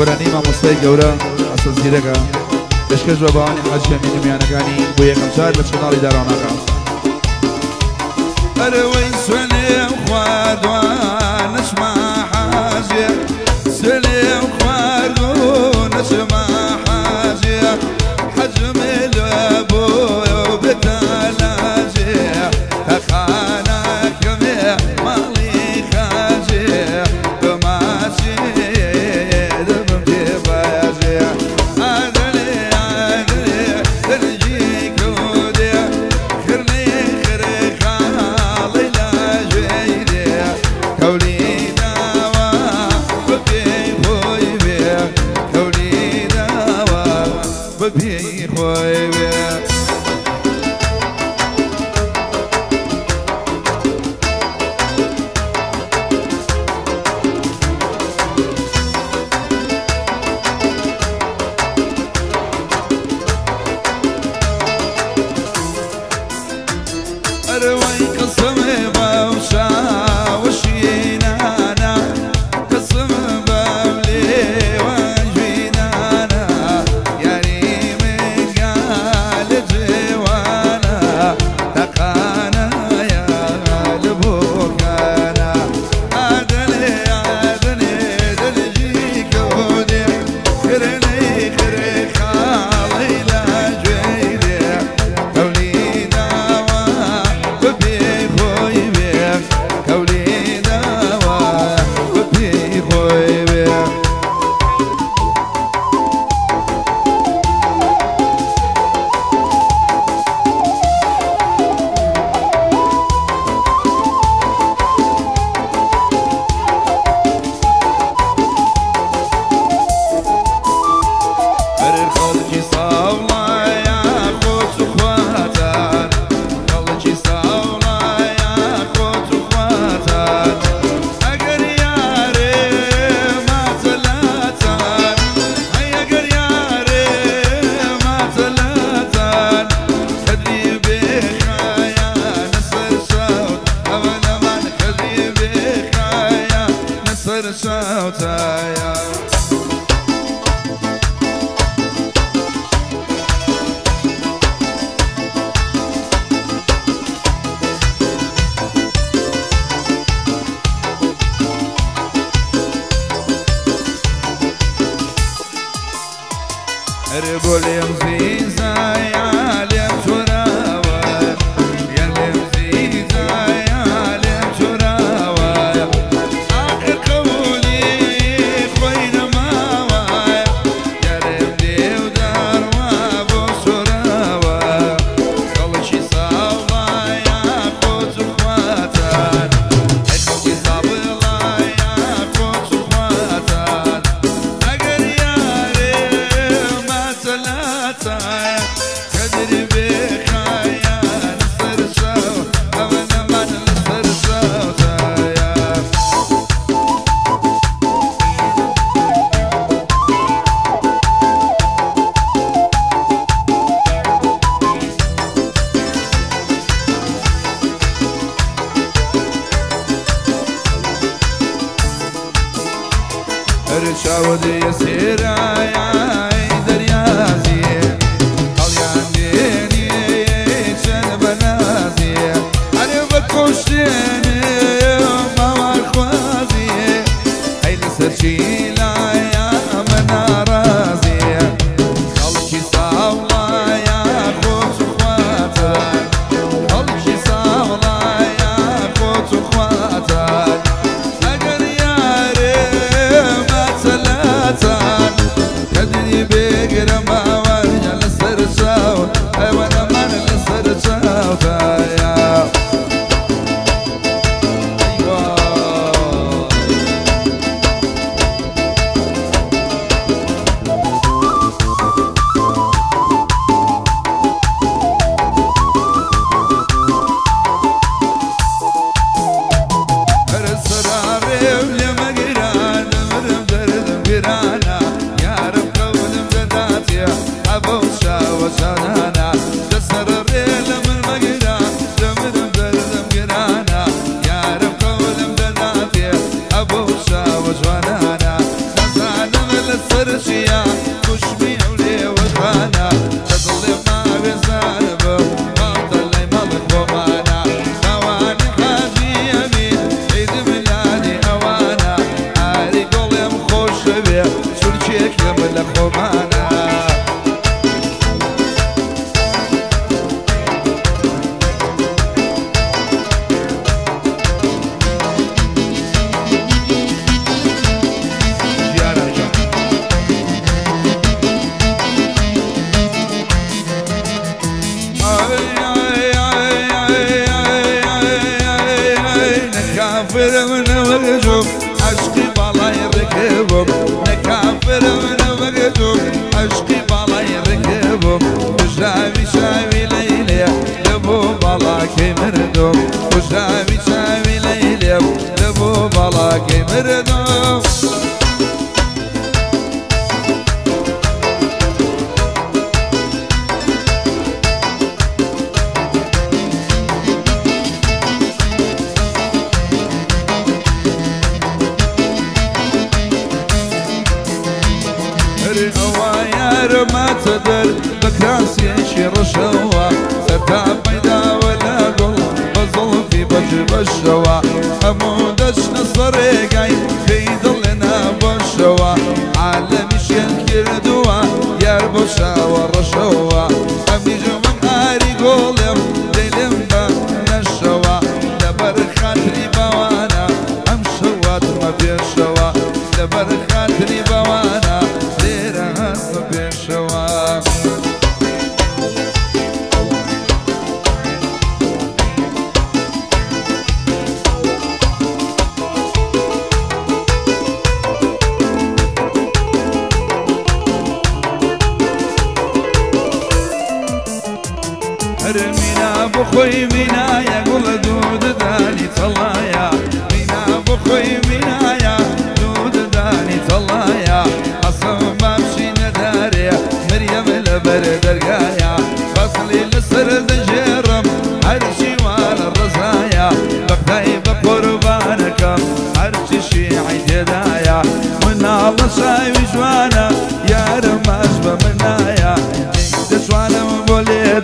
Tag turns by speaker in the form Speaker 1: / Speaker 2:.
Speaker 1: گۆرانی مامۆستای گەورە ئەسەزیرەکە دەشکەش بە باوانی حاجی ئەمین میانەکانی بۆ یەکەم جار لە چۆناڵی دارانەکە
Speaker 2: ئەرەوەی سوێنێ خواردوان نەچمە حاجێ سوێنێ خواردوو نەچمە حاجێ حەجمێ لە بۆیە بێتە لاجێ هەقانەکەمێ ماڵی خاجێ بەماچێ
Speaker 1: Kadri
Speaker 2: نكافر من وقتهم عشقي بالاي ركبهم نكافر من وقتهم عشقي بالاي ركبهم وشاوي شاوي ليلي لبو بالاكي مردهم وشاوي شاوي ليلي لبو بالاكي مردهم ما تدر بكراسي شير شوا ستا بيدا ولا قل بظل في بجر الشوا حمودش نصري قاي في ظلنا بالشوا عالمي شنكر دوا يربو شاور شوا امي جمن هاري قولم ليلم بنا الشوا لبر خاطري بوانا ام شوات ما بين شوا لبر خاطري بوانا ليرها ما بين شوا مينا بخوي مينا يا قول دود داني طلايا مينا بخوي مينا يا دود داني طلايا أصلا بمشي نداري مريم لبر درقايا فصلي لسرد جرم عرشي وانا الرزايا بقداي بقربانك عرشي شيعي جدايا من الله شايوي جوانا يا رماش بمنايا دشوانا مبولي